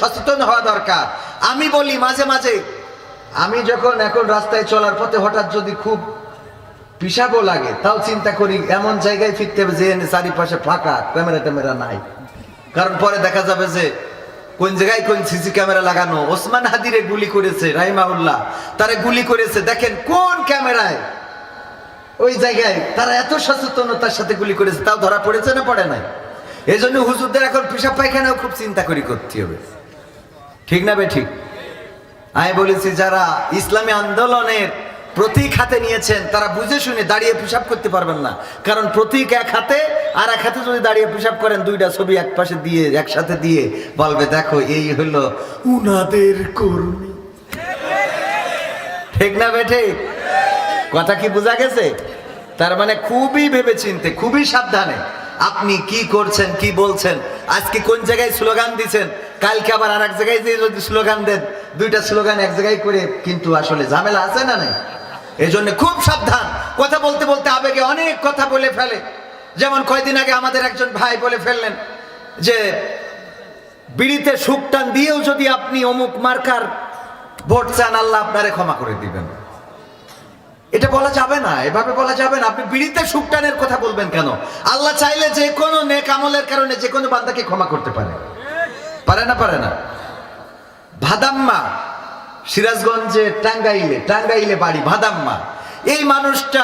সচেতন হওয়া দরকার। আমি বলি মাঝে মাঝে, আমি যখন এখন রাস্তায় চলার পথে হঠাৎ যদি খুব পিসাবও লাগে, তাও চিন্তা করি এমন জায়গায় ফিরতে হবে যে চারিপাশে ফাঁকা, ক্যামেরা ট্যামেরা নাই। কারণ পরে দেখা যাবে যে কোন জায়গায় কোন সিসি ক্যামেরা লাগানো। ওসমান হাদিরে গুলি করেছে রাহিমাহুল্লাহ, তারা গুলি করেছে দেখেন কোন ক্যামেরায়, ওই জায়গায় তারা এত সচেতনতার সাথে গুলি করেছে, তাও ধরা পড়েছে না পড়ে নাই? এই জন্য হুজুরদের এখন পেশাব পায়খানাও খুব চিন্তা করে করতে হবে, ঠিক না বে ঠিক? আমি বলেছি যারা ইসলামী আন্দোলনের প্রতীক হাতে নিয়েছেন তারা বুঝে শুনে দাঁড়িয়ে পেশাব করতে পারবেন না। কারণ প্রতীক এক হাতে, আর এক হাতে যদি দাঁড়িয়ে পেশাব করেন, দুইটা ছবি এক পাশে দিয়ে একসাথে দিয়ে বলবে দেখো এই হলো উনাদের কর্মী, ঠিক না বে ঠিক? কথা কি বোঝা গেছে? তার মানে খুবই ভেবেচিন্তে, খুবই সাবধানে আপনি কি করছেন, কি বলছেন। আজকে কোন জায়গায় স্লোগান দিচ্ছেন, কালকে আবার আর এক জায়গায় যে যদি স্লোগান দেন, দুইটা স্লোগান এক জায়গায় করে কিন্তু আসলে ঝামেলা আছে না নাই? এই জন্য খুব সাবধান। কথা বলতে বলতে আবেগে অনেক কথা বলে ফেলে। যেমন কয়দিন আগে আমাদের একজন ভাই বলে ফেললেন যে বিড়িতে সুখ টান দিয়েও যদি আপনি অমুক মার্কার ভোট চান, আল্লাহ আপনারে ক্ষমা করে দিবেন। এটা বলা যাবে না, এভাবে বলা যাবে না। আপনি বিড়িতে সুখ টানের কথা বলবেন কেন? আল্লাহ চাইলে যে কোনো নেক আমলের কারণে যে কোনো বান্দাকে ক্ষমা করতে পারে, পারে না? পারে না? ভাদাম্মা, সিরাজগঞ্জে টাঙ্গাইলে বাড়ি ভাদাম্মা, এই মানুষটা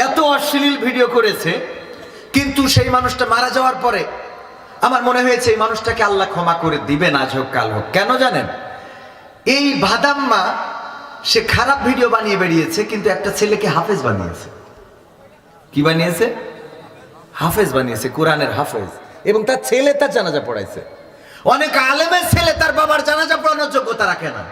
এত অশ্লীল ভিডিও করেছে, কিন্তু সেই মানুষটা মারা যাওয়ার পরে আমার মনে হয়েছে এই মানুষটাকে আল্লাহ ক্ষমা করে দিবেন আজ হোক কাল হোক। কেন জানেন? এই ভাদাম্মা সে খারাপ ভিডিও বানিয়ে বেরিয়েছে, কিন্তু একটা ছেলেকে হাফেজ বানিয়েছে। কি বানিয়েছে? হাফেজ বানিয়েছে, কোরআনের হাফেজ। এবং তার ছেলে তার জানাজা পড়াইছে। অনেক আলেমের ছেলে তার বাবার জানাজা পড়ানোর যোগ্যতা রাখে না।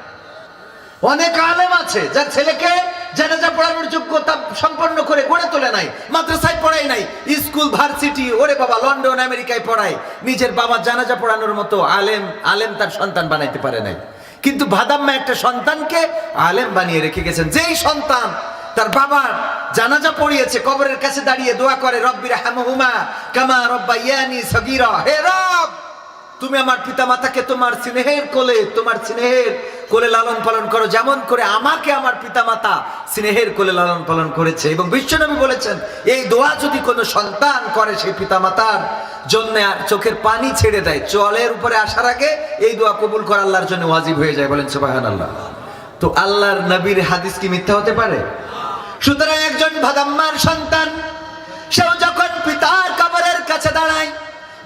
অনেক আলেম আছে যার ছেলেকে জানাজা পড়ানোর যোগ্যতা সম্পন্ন করে গড়ে তোলে নাই, মাদ্রাসায় পড়াই নাই, স্কুল ভার্সিটি, ওরে বাবা লন্ডন আমেরিকায় পড়ায়, নিজের বাবার জানাজা পড়ানোর মতো আলেম তার সন্তান বানাইতে পারে নাই। কিন্তু ভাদাম্মা একটা সন্তানকে আলেম বানিয়ে রেখে গেছেন। যেই সন্তান তার বাবার জানাজা পড়িয়েছে, কবরের কাছে দাঁড়িয়ে দোয়া করে রব্বির হামহুমা কামা রব্বায়ানি সগীরা, হে রব তুমি আমার পিতা মাতাকে তোমার স্নেহের কোলে লালন পালন করো, যেমন করে আমাকে আমার পিতা মাতা স্নেহের কোলে লালন পালন করেছে। এবং বিশ্বনবী বলেছেন এই দোয়া যদি কোনো সন্তান করে সেই পিতা মাতার জন্য আর চোখের পানি ছেড়ে দেয়, চলের উপরে আসার আগে এই দোয়া কবুল করা আল্লাহর জন্য ওয়াজিব হয়ে যায়। বলেন সুবহানাল্লাহ। তো আল্লাহর নবীর হাদিস কি মিথ্যা হতে পারে? সুতরাং একজন ভাদাম্মার সন্তান সেও যখন পিতার কবরের কাছে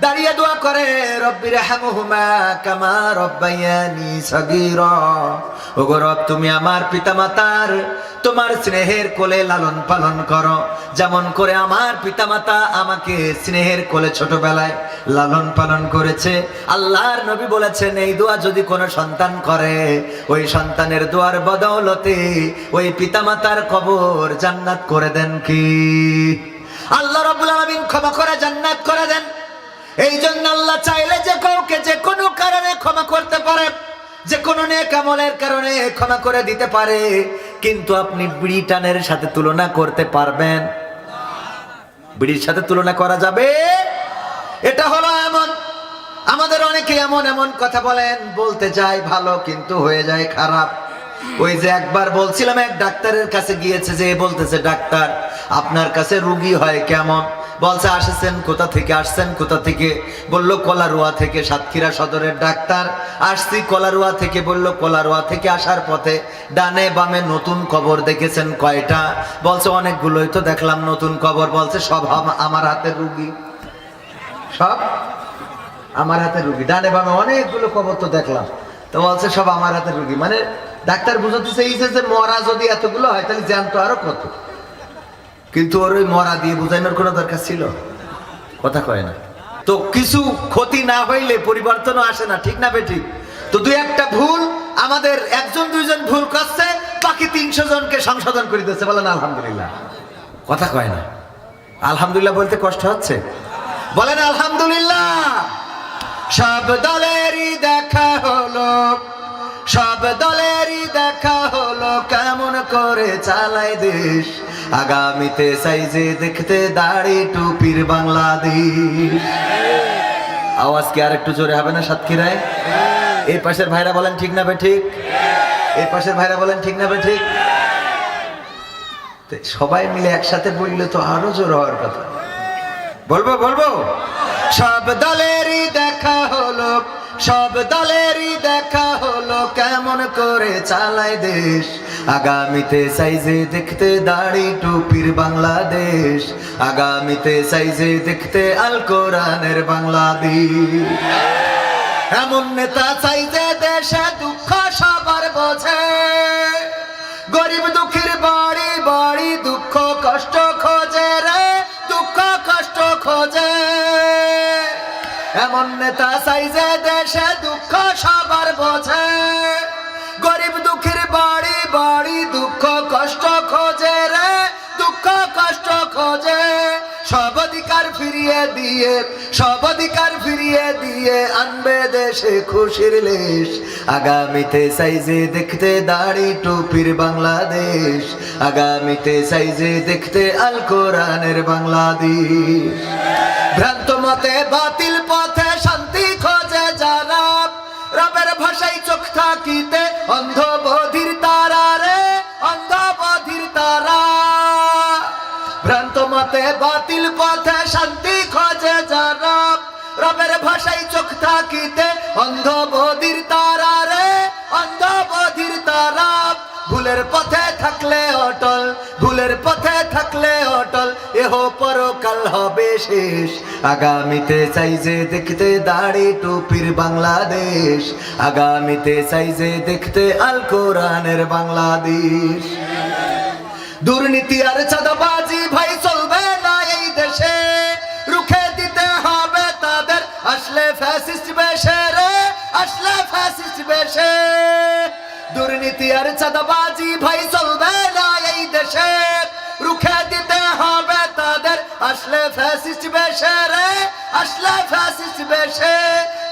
দাঁড়িয়ে দোয়া করে রব্বির হামহুমা কামা রব্বায়ানি সগীরা, ওগো রব তুমি আমার পিতামাতার তোমার স্নেহের কোলে লালন পালন করো, যেমন করে আমার পিতামাতা আমাকে স্নেহের কোলে ছোটবেলায় লালন পালন করেছে। আল্লাহর নবী বলেছেন এই দোয়া যদি কোনো সন্তান করে, ওই সন্তানের দোয়ার বদৌলতে ওই পিতামাতার কবর জান্নাত করে দেন কি আল্লাহ রাব্বুল আলামিন, ক্ষমা করে জান্নাত করে দেন। এই জন্য আল্লাহ চাইলে যে কাউকে যে কোনো কারণে ক্ষমা করতে পারে, যে কোনো নেক আমলের কারণে ক্ষমা করে দিতে পারে, কিন্তু আপনি বিড়ি টানের সাথে তুলনা করতে পারবেন? বিড়ির সাথে তুলনা করা যাবে? এটা হলো এমন, আমাদের অনেকে এমন কথা বলতে যায় ভালো, কিন্তু হয়ে যায় খারাপ। ওই যে একবার বলছিলাম এক ডাক্তারের কাছে গিয়েছে, যে বলতেছে ডাক্তার আপনার কাছে রুগী হয় কেমন? বলছে আসছেন কোথা থেকে? বলল কলারোয়া থেকে, সাতক্ষীরা সদরের ডাক্তার। আসছি কলারোয়া থেকে। বলল কলারোয়া থেকে আসার পথে ডানে বামে নতুন কবর দেখেছেন কয়টা? বলছে অনেকগুলোই তো দেখলাম নতুন কবর। বলছে সব আমার হাতের রুগী, সব আমার হাতের রুগী। ডানে বামে অনেকগুলো কবর তো দেখলাম, তো বলছে সব আমার হাতের রুগী। মানে ডাক্তার বুঝাতে চাইছে যে মরা যদি এতগুলো হয় তাহলে জ্যান্ত আরো কত। কিন্তু ওর ওই মরা দিয়ে বুঝানোর কোনো দরকার ছিল? কথা কয় না তো। কিছু ক্ষতি না হইলে পরিবর্তনও আসে না, ঠিক না বেঠিক? তো দুই একটা ভুল আমাদের একজন দুইজন ভুল করছে, বাকি 300 জনকে সংশোধন করে দিচ্ছে। বলেন আলহামদুলিল্লাহ। কথা কয় না। আলহামদুলিল্লাহ বলতে কষ্ট হচ্ছে? বলেন আলহামদুলিল্লাহ। সব দলেরই দেখা হলো কেমন করে চালায় দেশ, আগামীতে চাইছে দেখতে দাড়ি টুপির বাংলাদেশ। আওয়াজ কি আর একটু জোরে হবে না সাতক্ষীরায়? এই পাশের ভাইরা বলেন ঠিক না বে ঠিক? এই পাশের ভাইরা বলেন ঠিক না বে ঠিক? সবাই মিলে একসাথে বললে তো আরো জোর হওয়ার কথা। বলবো বলবো সব দলেরই দেখা হলো, সব দলেরই দেখা হলো, কেমন করে চালায় দেশ। আগামীতে সাইজে দেখতে দাড়ি টুপির বাংলাদেশ, আগামীতে সাইজে দেখতে আল কোরআনের বাংলাদেশ। এমন নেতা চাইছে দেশে দুঃখ সবার বোঝে, গরিব দুঃখীর বাড়ি বাড়ি দুঃখ কষ্ট খোঁজে রে, দুঃখ কষ্ট খোঁজে। এমন নেতা চাইছে দেশে দুঃখ সবার বোঝে, গরিব দুঃখীর বাড়ি বাড়ি দুঃখ কষ্ট খোঁজে রে, দুঃখ কষ্ট খোঁজে। সব অধিকার ফিরিয়ে দিয়ে, সব অধিকার ফিরিয়ে দিয়ে আনবে দেশে খুশির লেশ। আগামীতে সাইজে দেখতে দাড়ি টুপির বাংলাদেশ, আগামীতে সাইজে দেখতে আল কোরআনের বাংলাদেশ। ভ্রান্ত মতে বাতিল পথে শান্তি খোঁজে যারা, রবের ভাষায় চোখ থাকিতে অন্ধ বধির তারা রে, অন্ধ বধির তারা। ভ্রান্ত মতে বাতিল পথে শান্তি খোঁজে যারা, রবের ভাষায় চোখ থাকিতে অন্ধ বধির তারা রে, অন্ধ বধির তারা। ভুলের পথে থাকলে অটল, ভুলের পথে থাকলে অটল, এহ পরকাল হবে শেষ। আগামীতে চাইছে দেখতে দাড়ি টুপির বাংলাদেশ, আগামীতে চাইছে দেখতে আল কোরআনের বাংলাদেশ। দুর্নীতি আর চাঁদাবাজি ভাই চলবে না এই দেশে, রুখে দিতে হবে তাদের আসলে ফ্যাসিস্ট বেশে রে, আসলে ফ্যাসিস্ট বেশে। দুর্নীতি আর চাঁদাবাজি ভাই চলবে না এই দেশে, রুখে দিতে হবে তাদের আসলে ফ্যাসিস্ট বেশে রে, আসলে ফ্যাসিস্ট বেশে।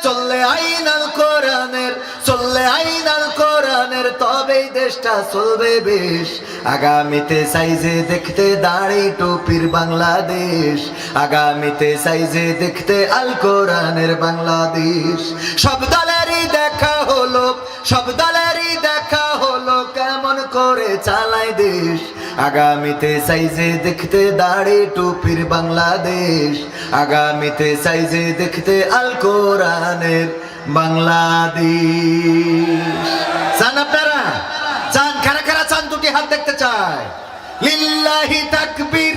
চললে আইন আল কোরআনের, চললে আইন আল কোরআনের, তবেই দেশটা চলবে বেশ। আগামীতে সাইজে দেখতে দাড়ি টুপির বাংলাদেশ, আগামীতে সাইজে দেখতে আল কোরআনের বাংলাদেশ। সব দলেরই দেখা হলো, সব দলেরই দেখা হলো, কেমন করে চালায় দেশ। আগামীতে সাইজে দেখতে দাড়ি টুপির বাংলাদেশ, আগামীতে সাইজে দেখতে আল কোরআনের বাংলাদেশ। চান আপনারা? চান? কারা কারা চান? দুটি হাত দেখতে চায়। লিল্লাহি তাকবীর,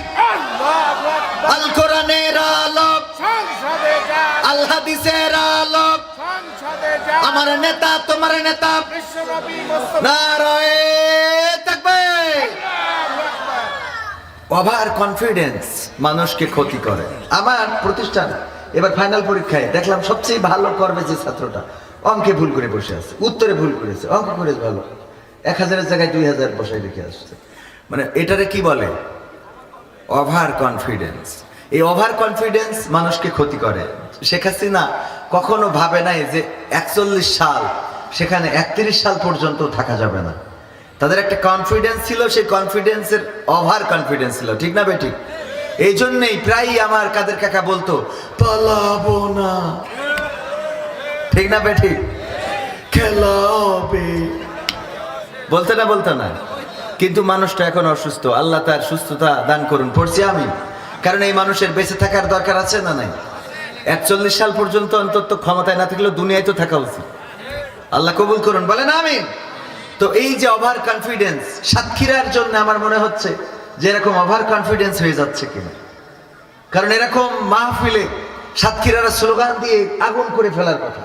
আল কোরআনের আলোক, আল হাদিসের আলোক, আমার নেতা তোমার নেতা, নারায়ে তাকবীর। ওভার কনফিডেন্স মানুষকে ক্ষতি করে। আমার প্রতিষ্ঠান এবার ফাইনাল পরীক্ষায় দেখলাম সবচেয়ে ভালো করবে যে ছাত্রটা, অঙ্কে ভুল করে বসে আছে, উত্তরে ভুল করেছে, অঙ্ক করে ভালো, 1000-এর জায়গায় 2000 বসায় রেখে আসছে। মানে এটারে কি বলে? Over confidence. এই ওভার কনফিডেন্স মানুষকে ক্ষতি করে। শেখ হাসিনা কখনো ভাবে নাই যে 41 সাল, সেখানে 31 সাল পর্যন্ত থাকা যাবে না। তাদের একটা কনফিডেন্স ছিল, সেই কনফিডেন্সের ওভার কনফিডেন্স ছিল, ঠিক না বেঠিক? এই জন্যই প্রায়ই আমার কাদের কাকা বলতো পালাবো না, ঠিক না বেঠিক? খেলা হবে, বলতে না বলতে না। কিন্তু মানুষটা এখন অসুস্থ, আল্লাহ তার সুস্থতা দান করুন, পড়ছি আমি। কারণ এই মানুষের বেঁচে থাকার দরকার আছে না নাই? 41 সাল পর্যন্ত অন্তত ক্ষমতায় না থাকলেও দুনিয়ায় তো থাকা উচিত। আল্লাহ কবুল করুন, বলেন আমিন। তো এই যে ওভার কনফিডেন্স, সাতক্ষীরার জন্য আমার মনে হচ্ছে যে এরকম ওভার কনফিডেন্স হয়ে যাচ্ছে কিনা। কারণ এরকম মাহফিলে সাতক্ষীরার স্লোগান দিয়ে আগুন করে ফেলার কথা।